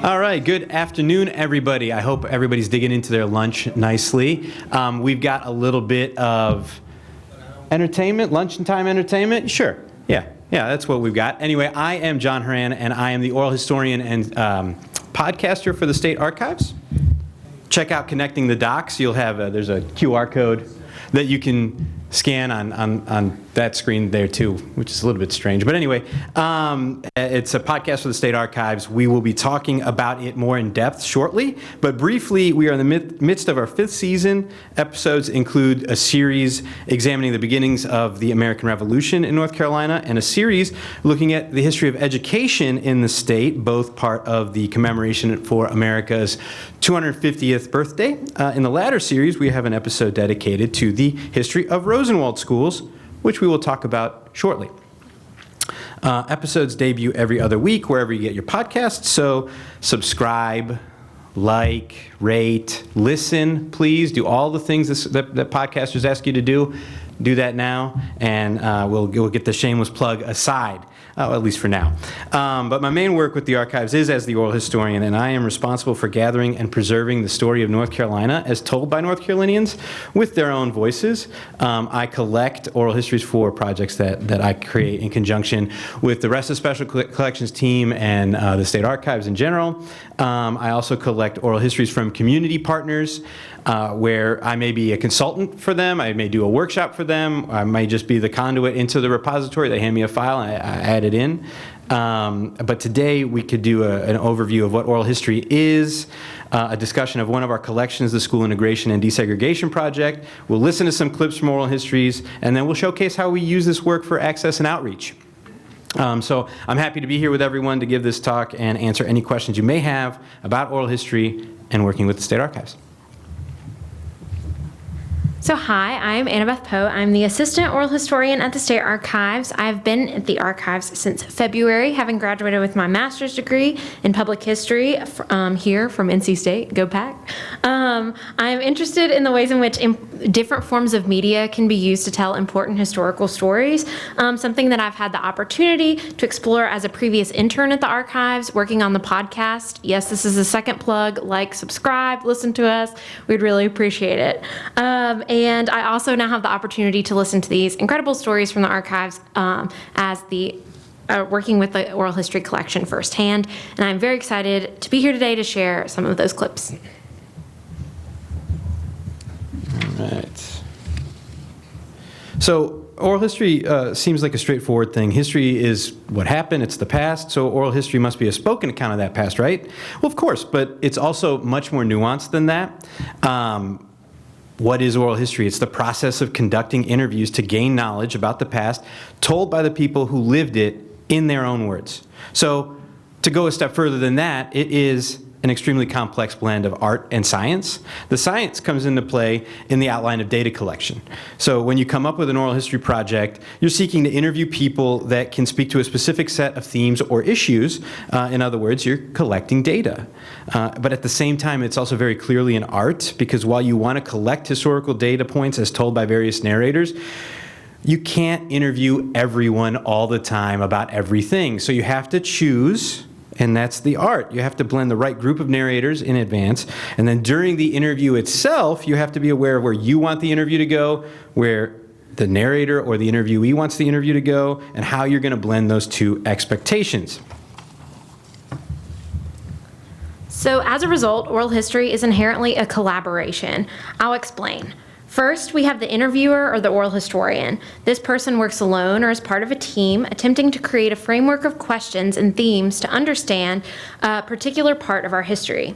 All right, good afternoon, everybody. I hope everybody's digging into their lunch nicely. We've got a little bit of entertainment, lunchtime entertainment. Sure, yeah, that's what we've got. Anyway, I am John Horan, and I am the oral historian and podcaster for the State Archives. Check out Connecting the Docs. You'll have there's a QR code that you can scan on that screen there too, which is a little bit strange. But anyway, it's a podcast for the State Archives. We will be talking about it more in depth shortly. But briefly, we are in the midst of our 5th season. Episodes include a series examining the beginnings of the American Revolution in North Carolina and a series looking at the history of education in the state, both part of the commemoration for America's 250th birthday. In the latter series, we have an episode dedicated to the history of Rosenwald schools, which we will talk about shortly. Episodes debut every other week wherever you get your podcasts, so subscribe, like, rate, listen, please. Do all the things that podcasters ask you to do. Do that now, and we'll get the shameless plug aside. At least for now. But my main work with the archives is as the oral historian, and I am responsible for gathering and preserving the story of North Carolina as told by North Carolinians with their own voices. I collect oral histories for projects that I create in conjunction with the rest of the Special Collections team and the State Archives in general. I also collect oral histories from community partners, where I may be a consultant for them, I may do a workshop for them, I may just be the conduit into the repository. They hand me a file and I add it in. But today we could do an overview of what oral history is, a discussion of one of our collections, the School Integration and Desegregation Project. We'll listen to some clips from oral histories, and then we'll showcase how we use this work for access and outreach. So I'm happy to be here with everyone to give this talk and answer any questions you may have about oral history and working with the State Archives. So hi, I'm Annabeth Poe. I'm the Assistant Oral Historian at the State Archives. I've been at the Archives since February, having graduated with my master's degree in public history here from NC State. Go Pack. I'm interested in the ways in which different forms of media can be used to tell important historical stories, something that I've had the opportunity to explore as a previous intern at the Archives, working on the podcast. Yes, this is a second plug. Like, subscribe, listen to us. We'd really appreciate it. And I also now have the opportunity to listen to these incredible stories from the Archives as the working with the oral history collection firsthand. And I'm very excited to be here today to share some of those clips. All right. So oral history seems like a straightforward thing. History is what happened, it's the past, so oral history must be a spoken account of that past, right? Well, of course, but it's also much more nuanced than that. What is oral history? It's the process of conducting interviews to gain knowledge about the past told by the people who lived it in their own words. So to go a step further than that, it is an extremely complex blend of art and science. The science comes into play in the outline of data collection. So when you come up with an oral history project, you're seeking to interview people that can speak to a specific set of themes or issues. In other words, you're collecting data. But at the same time, it's also very clearly an art, because while you want to collect historical data points as told by various narrators, you can't interview everyone all the time about everything. So you have to choose. And that's the art. You have to blend the right group of narrators in advance. And then during the interview itself, you have to be aware of where you want the interview to go, where the narrator or the interviewee wants the interview to go, and how you're going to blend those two expectations. So as a result, oral history is inherently a collaboration. I'll explain. First, we have the interviewer or the oral historian. This person works alone or as part of a team, attempting to create a framework of questions and themes to understand a particular part of our history.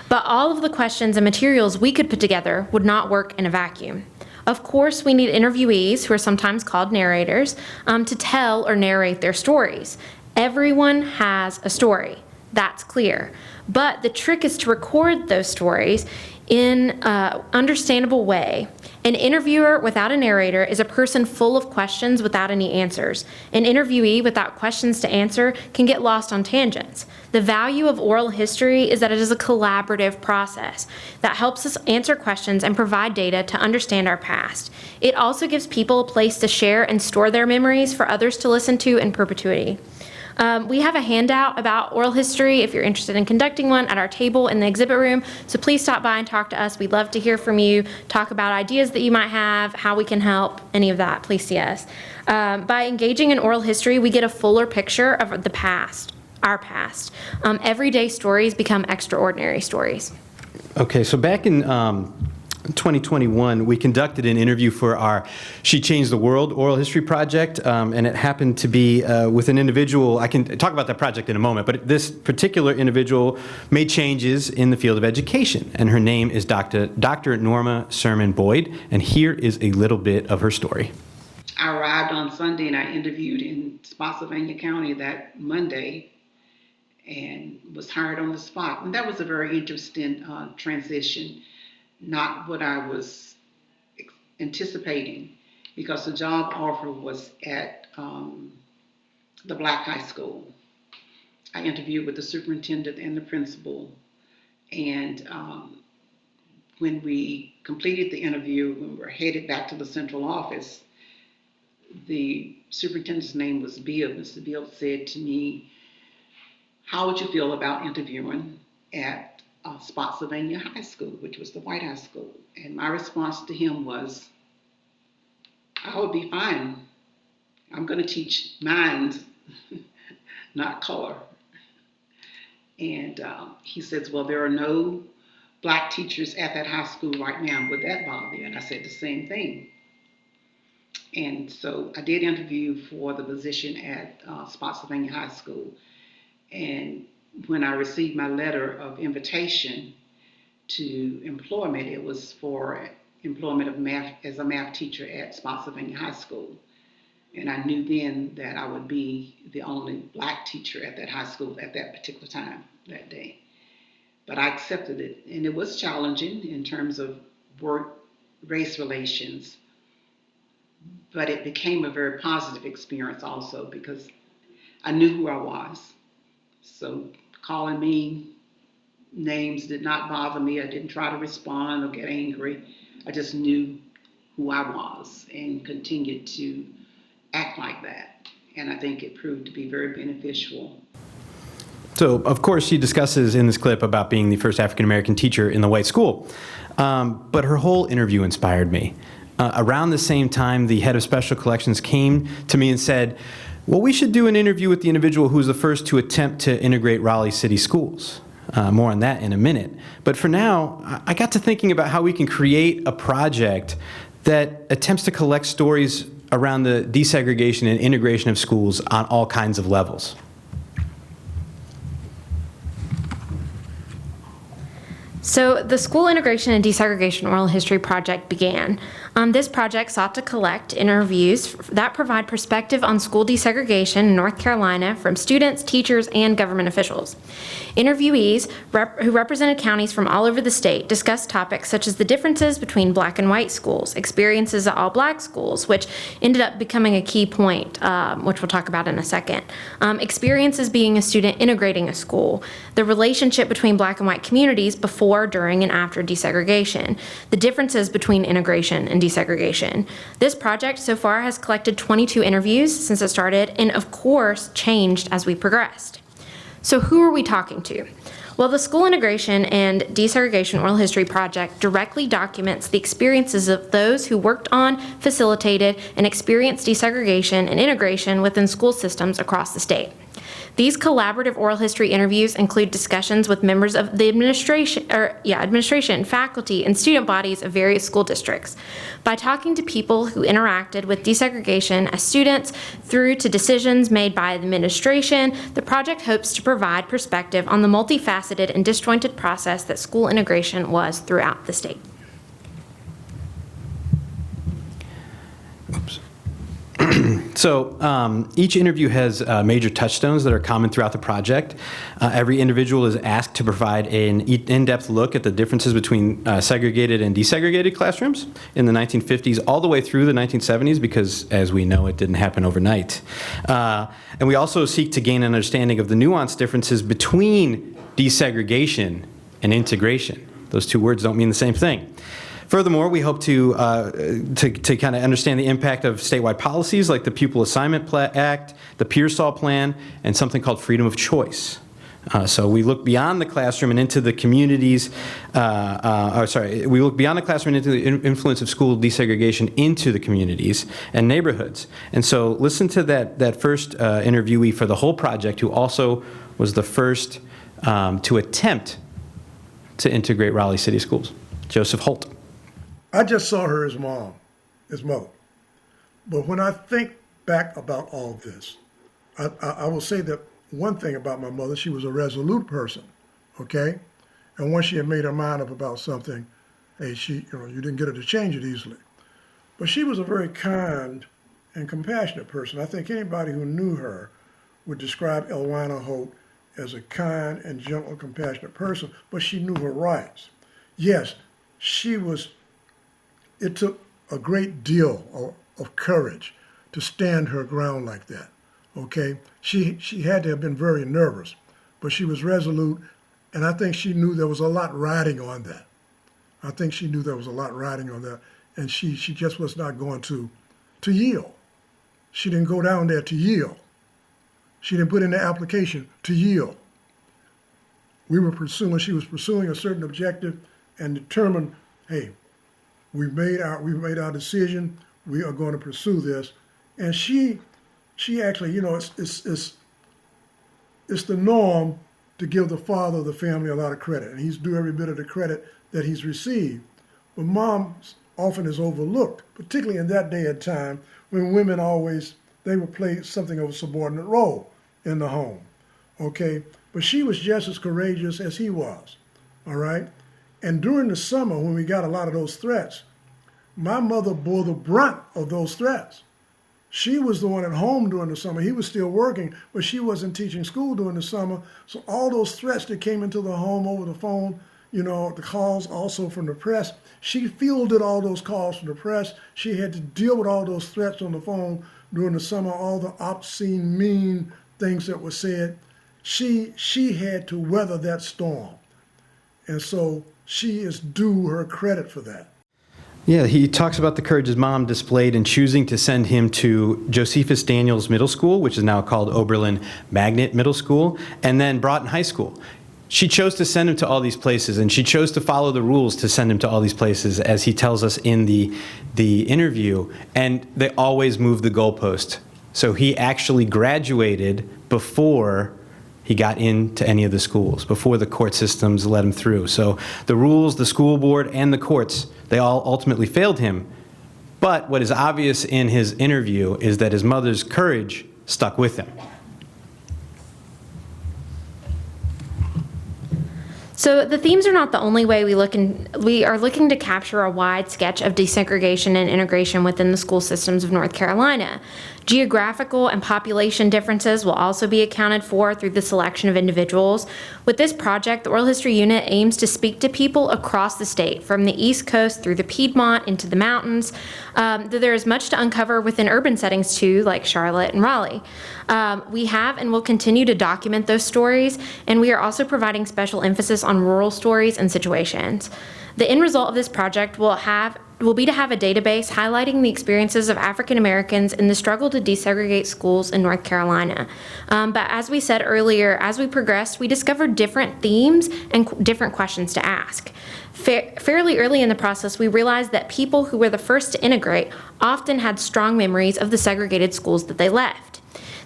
But all of the questions and materials we could put together would not work in a vacuum. Of course, we need interviewees, who are sometimes called narrators, to tell or narrate their stories. Everyone has a story. That's clear. But the trick is to record those stories in an understandable way. An interviewer without a narrator is a person full of questions without any answers. An interviewee without questions to answer can get lost on tangents. The value of oral history is that it is a collaborative process that helps us answer questions and provide data to understand our past. It also gives people a place to share and store their memories for others to listen to in perpetuity. We have a handout about oral history if you're interested in conducting one at our table in the exhibit room. So please stop by and talk to us. We'd love to hear from you, talk about ideas that you might have, how we can help, any of that. Please see us. By engaging in oral history, we get a fuller picture of the past, our past. Everyday stories become extraordinary stories. Okay, so back in 2021, we conducted an interview for our She Changed the World oral history project, and it happened to be with an individual. I can talk about that project in a moment, but this particular individual made changes in the field of education, and her name is Dr. Norma Sermon Boyd, and here is a little bit of her story. I arrived on Sunday and I interviewed in Spotsylvania County that Monday and was hired on the spot. And that was a very interesting transition, not what I was anticipating, because the job offer was at the Black High School. I interviewed with the superintendent and the principal, and when we completed the interview, when we were headed back to the central office, the superintendent's name was Bill. Mr. Bill said to me, "How would you feel about interviewing at Spotsylvania High School," which was the white high school? And my response to him was, "I would be fine. I'm going to teach minds, not color." And he says, "Well, there are no black teachers at that high school right now. Would that bother you?" And I said the same thing. And so I did interview for the position at Spotsylvania High School. And when I received my letter of invitation to employment, it was for employment of math as a math teacher at Spotsylvania High School. And I knew then that I would be the only black teacher at that high school at that particular time that day. But I accepted it, and it was challenging in terms of work-race relations. But it became a very positive experience also, because I knew who I was. So calling me names did not bother me. I didn't try to respond or get angry. I just knew who I was and continued to act like that. And I think it proved to be very beneficial. So, of course, she discusses in this clip about being the first African-American teacher in the white school. But her whole interview inspired me. Around the same time, the head of special collections came to me and said, "Well, we should do an interview with the individual who was the first to attempt to integrate Raleigh City Schools." More on that in a minute. But for now, I got to thinking about how we can create a project that attempts to collect stories around the desegregation and integration of schools on all kinds of levels. So the School Integration and Desegregation Oral History Project began. This project sought to collect interviews that provide perspective on school desegregation in North Carolina from students, teachers, and government officials. Interviewees who represented counties from all over the state discussed topics such as the differences between black and white schools, experiences at all black schools, which ended up becoming a key point, which we'll talk about in a second, experiences being a student integrating a school, the relationship between black and white communities before, during, and after desegregation, the differences between integration and desegregation. This project so far has collected 22 interviews since it started, and of course changed as we progressed. So who are we talking to? Well, the School Integration and Desegregation Oral History Project directly documents the experiences of those who worked on, facilitated, and experienced desegregation and integration within school systems across the state. These collaborative oral history interviews include discussions with members of the administration, faculty, and student bodies of various school districts. By talking to people who interacted with desegregation as students through to decisions made by the administration, the project hopes to provide perspective on the multifaceted and disjointed process that school integration was throughout the state. Oops. So each interview has major touchstones that are common throughout the project. Every individual is asked to provide an in-depth look at the differences between segregated and desegregated classrooms in the 1950s all the way through the 1970s, because, as we know, it didn't happen overnight. And we also seek to gain an understanding of the nuanced differences between desegregation and integration. Those two words don't mean the same thing. Furthermore, we hope to kind of understand the impact of statewide policies like the Pupil Assignment Act, the Pearsall Plan, and something called freedom of choice. So we look beyond the classroom and into the communities, we look beyond the classroom and into the influence of school desegregation into the communities and neighborhoods. And so listen to that first interviewee for the whole project, who also was the first to attempt to integrate Raleigh City Schools, Joseph Holt. I just saw her as mom, as mother. But when I think back about all this, I will say that one thing about my mother, she was a resolute person, okay? And once she had made her mind up about something, hey, you didn't get her to change it easily. But she was a very kind and compassionate person. I think anybody who knew her would describe Elwina Holt as a kind and gentle, compassionate person, but she knew her rights. Yes, it took a great deal of courage to stand her ground like that. Okay, she had to have been very nervous, but she was resolute, and I think she knew there was a lot riding on that. And she just was not going to yield. She didn't go down there to yield. She didn't put in the application to yield. She was pursuing a certain objective and determined, hey, we've made our decision. We are going to pursue this, and she actually, it's the norm to give the father of the family a lot of credit, and he's due every bit of the credit that he's received. But mom often is overlooked, particularly in that day and time when women they would play something of a subordinate role in the home, okay? But she was just as courageous as he was, all right? And during the summer, when we got a lot of those threats, my mother bore the brunt of those threats. She was the one at home during the summer. He was still working, but she wasn't teaching school during the summer. So all those threats that came into the home over the phone, the calls also from the press, she fielded all those calls from the press. She had to deal with all those threats on the phone during the summer, all the obscene, mean things that were said. She had to weather that storm. And so she is due her credit for that. Yeah, he talks about the courage his mom displayed in choosing to send him to Josephus Daniels Middle School, which is now called Oberlin Magnet Middle School, and then Broughton High School. She chose to send him to all these places, and she chose to follow the rules to send him to all these places, as he tells us in the interview, and they always moved the goalpost. So he actually graduated before he got into any of the schools, before the court systems let him through. So the rules, the school board, and the courts, they all ultimately failed him. But what is obvious in his interview is that his mother's courage stuck with him. So the themes are not the only way we are looking to capture a wide sketch of desegregation and integration within the school systems of North Carolina. Geographical and population differences will also be accounted for through the selection of individuals. With this project, the Oral History Unit aims to speak to people across the state, from the East Coast through the Piedmont into the mountains. Though there is much to uncover within urban settings too, like Charlotte and Raleigh. We have and will continue to document those stories, and we are also providing special emphasis on rural stories and situations. The end result of this project will be to have a database highlighting the experiences of African Americans in the struggle to desegregate schools in North Carolina. But as we said earlier, as we progressed, we discovered different themes and different questions to ask. Fairly early in the process, we realized that people who were the first to integrate often had strong memories of the segregated schools that they left.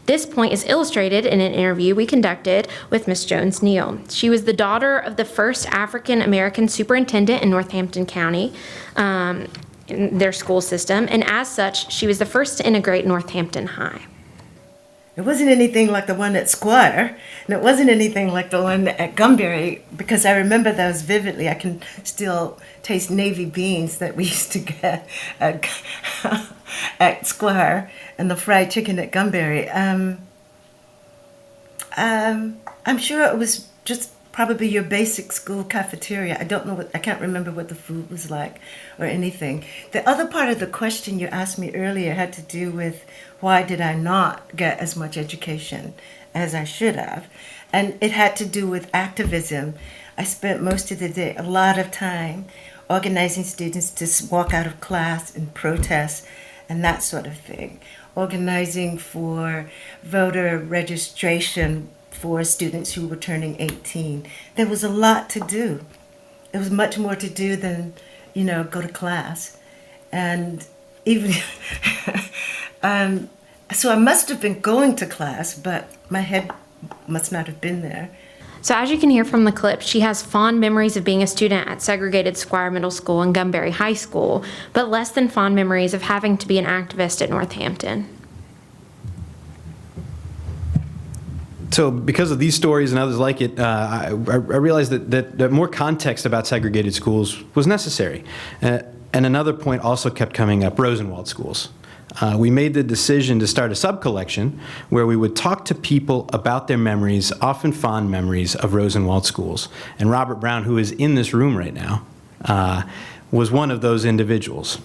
This point is illustrated in an interview we conducted with Miss Jones Neal. She was the daughter of the first African American superintendent in Northampton County, in their school system, and as such, she was the first to integrate Northampton High. It wasn't anything like the one at Squire, and it wasn't anything like the one at Gumbury, because I remember those vividly. I can still taste navy beans that we used to get at Squire and the fried chicken at Gumbury. I'm sure it was just probably your basic school cafeteria. I can't remember what the food was like or anything. The other part of the question you asked me earlier had to do with why did I not get as much education as I should have? And it had to do with activism. I spent most of the day, a lot of time, organizing students to walk out of class and protest and that sort of thing, organizing for voter registration for students who were turning 18. There was a lot to do. There was much more to do than, go to class. And even, so I must have been going to class, but my head must not have been there. So as you can hear from the clip, she has fond memories of being a student at segregated Squire Middle School and Gunberry High School, but less than fond memories of having to be an activist at Northampton. So because of these stories and others like it, I realized that more context about segregated schools was necessary. And another point also kept coming up, Rosenwald schools. We made the decision to start a sub-collection where we would talk to people about their memories, often fond memories, of Rosenwald schools. And Robert Brown, who is in this room right now, was one of those individuals.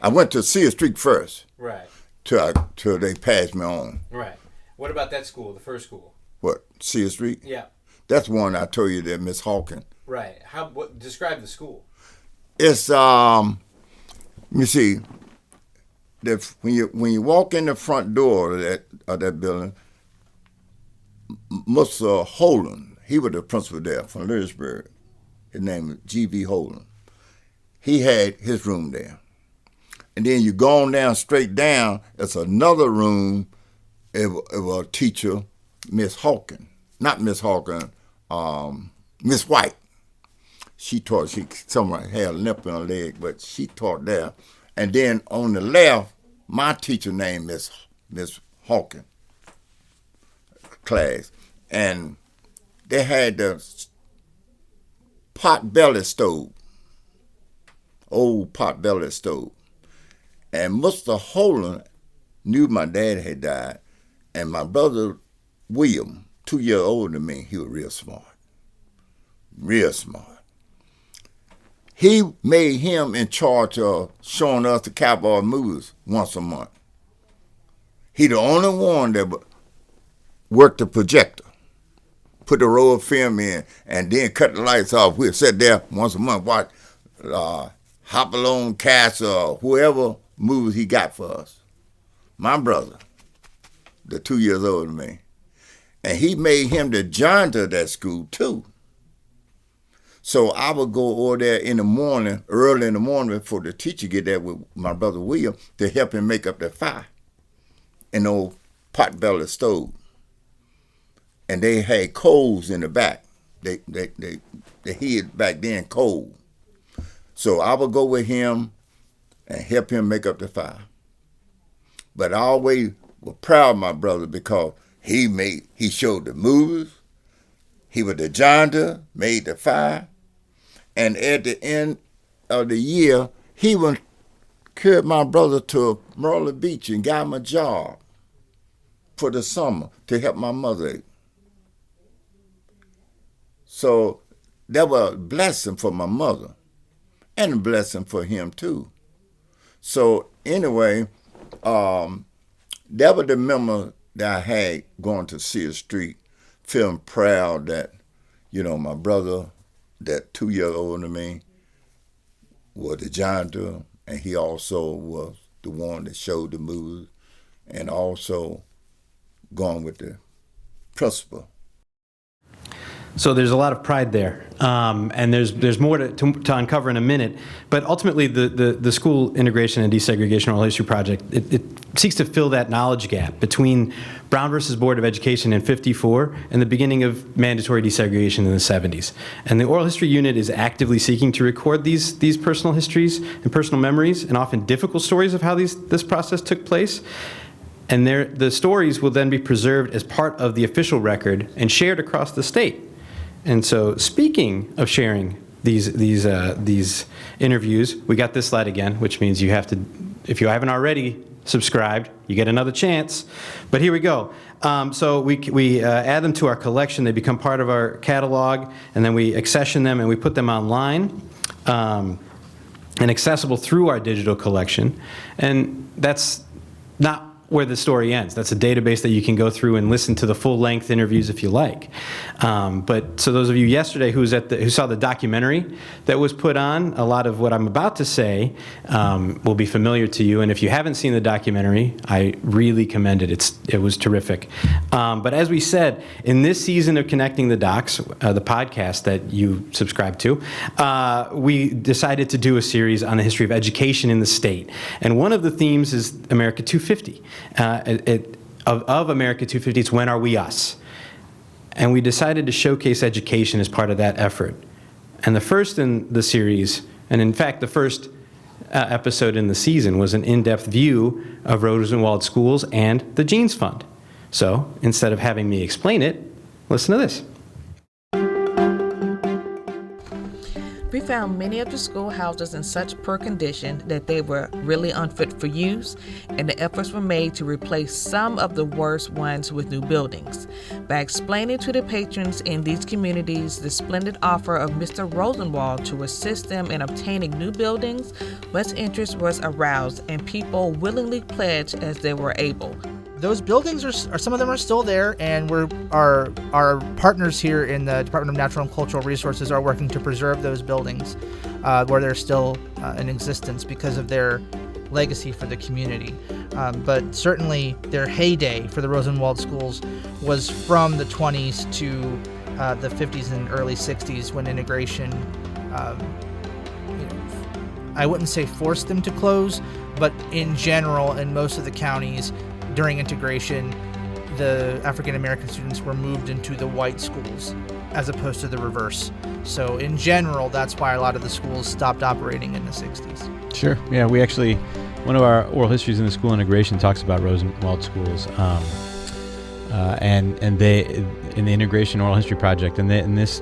I went to Sear Street first. Right, Till they passed me on. right. What about that school, the first school? What, Sear Street? Yeah, That's one I told you that Miss Hawkins. right. Describe the school. It's you see, when you walk in the front door of that building, Mr. Horan, he was the principal there from Lewisburg. His name was G.V. Horan. He had his room there. And then you go on down, straight down, it's another room. It was a teacher, Miss Hawkins. Not Miss Hawkins, Miss White. She taught, someone had a limp in her leg, but she taught there. And then on the left, my teacher named Miss Hawkins class. And they had the pot-belly stove, old pot-belly stove. And Mr. Horan knew my dad had died. And my brother, William, 2 years older than me, he was real smart. Real smart. He made him in charge of showing us the cowboy movies once a month. He the only one that worked the projector, put the roll of film in, and then cut the lights off. We'd sit there once a month, watch Hopalong Castle or whoever movies he got for us. My brother, the 2 years older than me. And he made him the janitor of that school, too. So I would go over there in the morning, early in the morning, before the teacher get there with my brother William to help him make up the fire in the old pot-belly stove. And they had coals in the back. They hid back then coal. So I would go with him and help him make up the fire. But I always was proud of my brother because he showed the movies, he was the janitor, made the fire, and at the end of the year, he would carry my brother to Myrtle Beach and got him a job for the summer to help my mother. So that was a blessing for my mother and a blessing for him too. So anyway, that was the memory that I had going to Sear Street, feeling proud that, my brother, that 2 years older than me, was the janitor, and he also was the one that showed the movies, and also going with the principal. So there's a lot of pride there, and there's more to uncover in a minute. But ultimately, the School Integration and Desegregation Oral History Project, it seeks to fill that knowledge gap between Brown versus Board of Education in '54 and the beginning of mandatory desegregation in the '70s. And the Oral History Unit is actively seeking to record these personal histories and personal memories, and often difficult stories of how this process took place. And the stories will then be preserved as part of the official record and shared across the state. And so, speaking of sharing these interviews, we got this slide again, which means you have to, if you haven't already subscribed, you get another chance. But here we go. So we add them to our collection. They become part of our catalog, and then we accession them and we put them online and accessible through our digital collection. And that's not where the story ends. That's a database that you can go through and listen to the full-length interviews if you like. But so those of you yesterday who saw the documentary that was put on, a lot of what I'm about to say will be familiar to you. And if you haven't seen the documentary, I really commend it. It was terrific. But as we said, in this season of Connecting the Docs, the podcast that you subscribe to, we decided to do a series on the history of education in the state. And one of the themes is America 250. Of America 250, it's When Are We Us? And we decided to showcase education as part of that effort. And the first in the series, and in fact the first episode in the season, was an in-depth view of Rosenwald schools and the Jeans Fund. So instead of having me explain it, listen to this. We found many of the schoolhouses in such poor condition that they were really unfit for use, and the efforts were made to replace some of the worst ones with new buildings. By explaining to the patrons in these communities the splendid offer of Mr. Rosenwald to assist them in obtaining new buildings, much interest was aroused, and people willingly pledged as they were able. Those buildings are some of them are still there, and our partners here in the Department of Natural and Cultural Resources are working to preserve those buildings where they're still in existence because of their legacy for the community. But certainly their heyday for the Rosenwald schools was from the 20s to the 50s and early 60s, when integration, I wouldn't say forced them to close, but in general, in most of the counties, during integration, the African American students were moved into the white schools as opposed to the reverse. So in general, that's why a lot of the schools stopped operating in the 60s. Sure. Yeah, we actually, one of our oral histories in the school integration talks about Rosenwald schools, and they in the integration oral history project, and this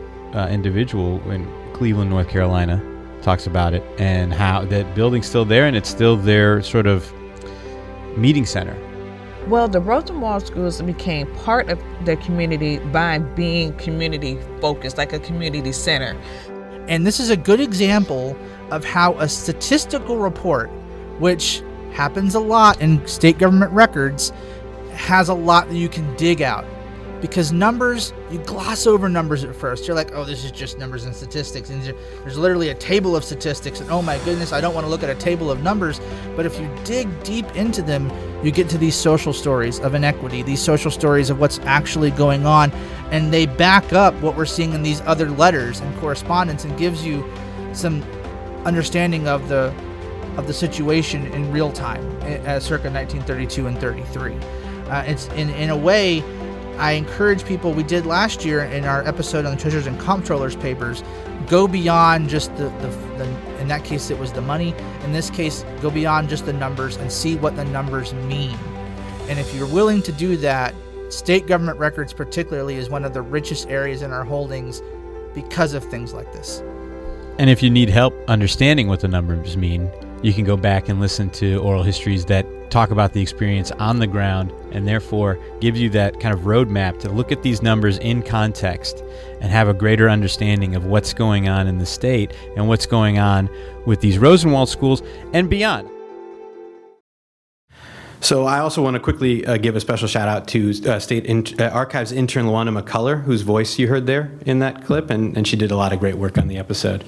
individual in Cleveland, North Carolina, talks about it and how that building's still there, and it's still their sort of meeting center. Well, the Rosenwald schools became part of their community by being community focused, like a community center. And this is a good example of how a statistical report, which happens a lot in state government records, has a lot that you can dig out. Because numbers, you gloss over numbers at first. You're like, oh, this is just numbers and statistics. And there's literally a table of statistics. And oh my goodness, I don't want to look at a table of numbers. But if you dig deep into them, you get to these social stories of inequity, these social stories of what's actually going on. And they back up what we're seeing in these other letters and correspondence, and gives you some understanding of the situation in real time, circa 1932 and 33. It's in a way, I encourage people, we did last year in our episode on the Treasurers and Comptrollers papers, go beyond just the in that case it was the money, in this case go beyond just the numbers and see what the numbers mean. And if you're willing to do that, state government records particularly is one of the richest areas in our holdings because of things like this. And if you need help understanding what the numbers mean, you can go back and listen to oral histories that talk about the experience on the ground, and therefore give you that kind of roadmap to look at these numbers in context and have a greater understanding of what's going on in the state and what's going on with these Rosenwald schools and beyond. So I also want to quickly give a special shout out to State Archives intern Luana McCullough, whose voice you heard there in that clip, and she did a lot of great work on the episode.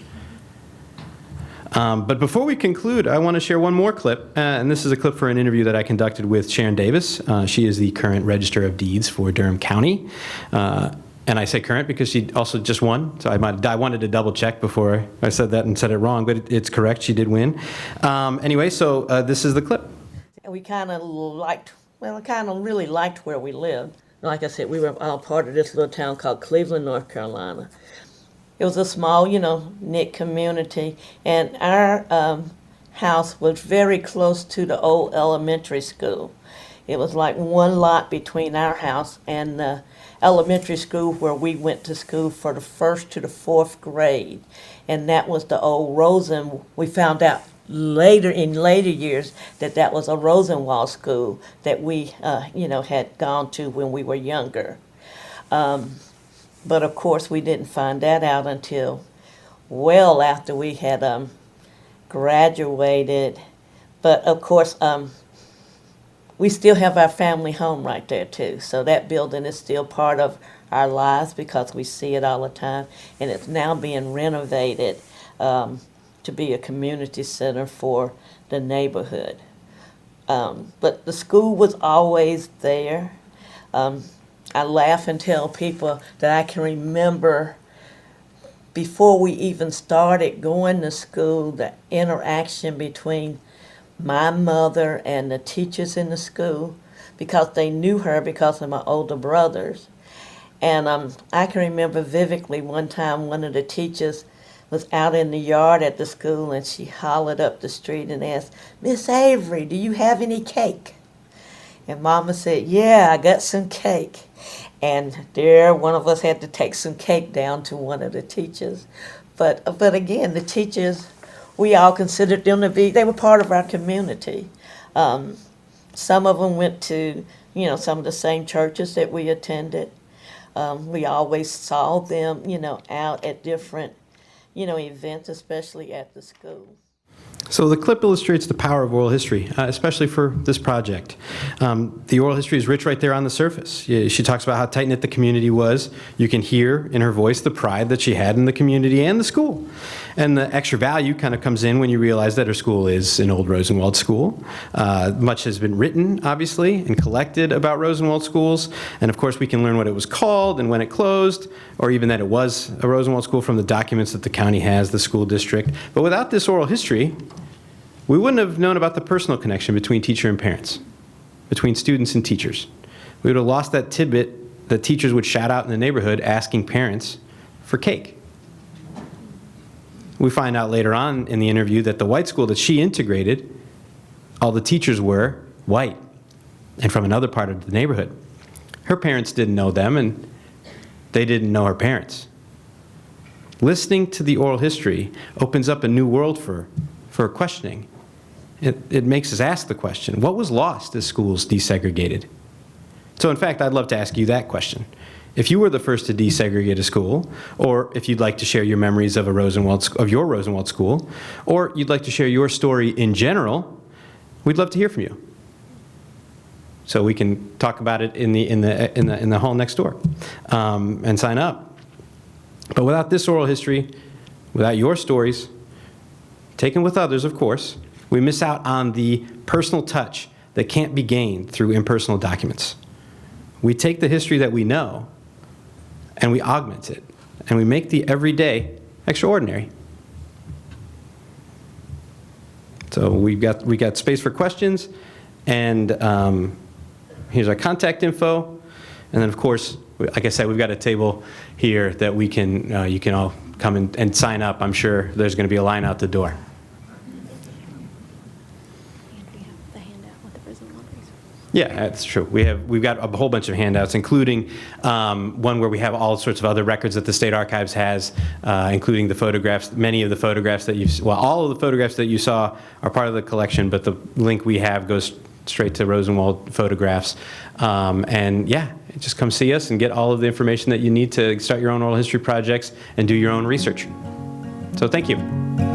But before we conclude, I want to share one more clip, and this is a clip for an interview that I conducted with Sharon Davis. She is the current Register of Deeds for Durham County. And I say current because she also just won, so I wanted to double check before I said that and said it wrong, but it's correct, she did win. Anyway, so this is the clip. We kind of really liked where we lived. Like I said, we were all part of this little town called Cleveland, North Carolina. It was a small, knit community, and our house was very close to the old elementary school. It was like one lot between our house and the elementary school where we went to school for the 1st to the 4th grade, and that was the old Rosen. We found out later years that was a Rosenwald school that we, had gone to when we were younger. But of course, we didn't find that out until well after we had graduated. But of course, we still have our family home right there too. So that building is still part of our lives because we see it all the time, and it's now being renovated to be a community center for the neighborhood. But the school was always there. I laugh and tell people that I can remember before we even started going to school, the interaction between my mother and the teachers in the school, because they knew her because of my older brothers. And I can remember vividly one time one of the teachers was out in the yard at the school, and she hollered up the street and asked, "Miss Avery, do you have any cake?" And Mama said, "Yeah, I got some cake." And there, one of us had to take some cake down to one of the teachers. But again, the teachers, we all considered them to be, they were part of our community. Some of them went to, some of the same churches that we attended. We always saw them, out at different, events, especially at the school. So the clip illustrates the power of oral history, especially for this project. The oral history is rich right there on the surface. She talks about how tight-knit the community was. You can hear in her voice the pride that she had in the community and the school. And the extra value kind of comes in when you realize that her school is an old Rosenwald school. Much has been written, obviously, and collected about Rosenwald schools. And of course, we can learn what it was called and when it closed, or even that it was a Rosenwald school from the documents that the county has, the school district. But without this oral history, we wouldn't have known about the personal connection between teacher and parents, between students and teachers. We would have lost that tidbit that teachers would shout out in the neighborhood asking parents for cake. We find out later on in the interview that the white school that she integrated, all the teachers were white and from another part of the neighborhood. Her parents didn't know them, and they didn't know her parents. Listening to the oral history opens up a new world for questioning. It makes us ask the question, what was lost as schools desegregated? So in fact, I'd love to ask you that question. If you were the first to desegregate a school, or if you'd like to share your memories of your Rosenwald school, or you'd like to share your story in general, we'd love to hear from you. So we can talk about it in the hall next door, and sign up. But without this oral history, without your stories, taken with others, of course, we miss out on the personal touch that can't be gained through impersonal documents. We take the history that we know and we augment it, and we make the everyday extraordinary. So we got space for questions, and here's our contact info, and then of course, like I said, we've got a table here that we can you can all come and sign up. I'm sure there's going to be a line out the door. Yeah, that's true. We've got a whole bunch of handouts, including one where we have all sorts of other records that the State Archives has, including the photographs. Many of the photographs that all of the photographs that you saw are part of the collection, but the link we have goes straight to Rosenwald photographs. And yeah, just come see us and get all of the information that you need to start your own oral history projects and do your own research. So thank you.